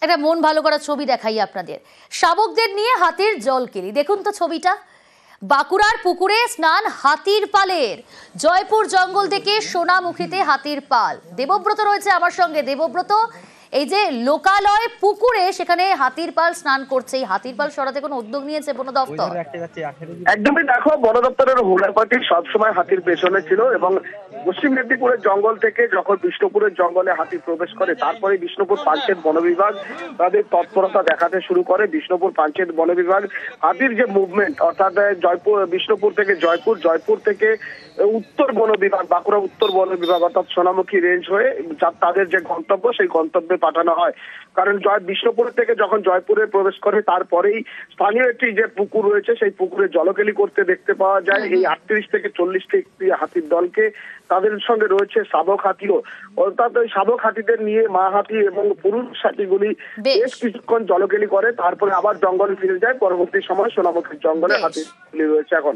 একটা মন ভালো করা ছবি দেখাই আপনাদের। শাবকদের নিয়ে হাতির জলকেলি, দেখুন তো ছবিটা। বাঁকুড়ার পুকুরে স্নান হাতির পালের। জয়পুর জঙ্গল থেকে সোনামুখীতে হাতির পাল। দেবব্রত রয়েছে আমার সঙ্গে। দেবব্রত, এই যে লোকালয় পুকুরে সেখানে হাতির পাল স্নান করছে, এই হাতির পাল সরাতে কোনো উদ্যোগ নিয়েছে বন দপ্তর? একদমই দেখো, বন দপ্তরের হুলাপাটি সবসময় হাতির পেছনে ছিল এবং পশ্চিম মেদিনীপুরের জঙ্গল থেকে যখন বিষ্ণুপুরের জঙ্গলে হাতি প্রবেশ করে তারপরে বিষ্ণুপুর পাঞ্চেত বন বিভাগ তাদের তৎপরতা দেখাতে শুরু করে। বিষ্ণুপুর পাঞ্চেত বন বিভাগ হাতির যে মুভমেন্ট, অর্থাৎ বিষ্ণুপুর থেকে জয়পুর, জয়পুর থেকে উত্তর বন বিভাগ, বাঁকুড়া উত্তর বন বিভাগ অর্থাৎ সোনামুখী রেঞ্জ হয়ে তাদের যে গন্তব্য সেই গন্তব্যে পাঠানো হয়। কারণ বিষ্ণুপুর থেকে যখন জয়পুরে প্রবেশ করে তারপরেই স্থানীয় একটি যে পুকুর রয়েছে সেই পুকুরে জলকেলি করতে দেখতে পাওয়া যায় এই 38 থেকে 40টি একটি হাতির দলকে। তাদের সঙ্গে রয়েছে শাবক হাতিও, অর্থাৎ ওই শাবক হাতিদের নিয়ে মা হাতি এবং পুরুষ হাতিগুলি বেশ কিছুক্ষণ জলকেলি করে, তারপরে আবার জঙ্গলে ফিরে যায়। পরবর্তী সময় সোনামুখীর জঙ্গলে হাতিগুলি রয়েছে এখন।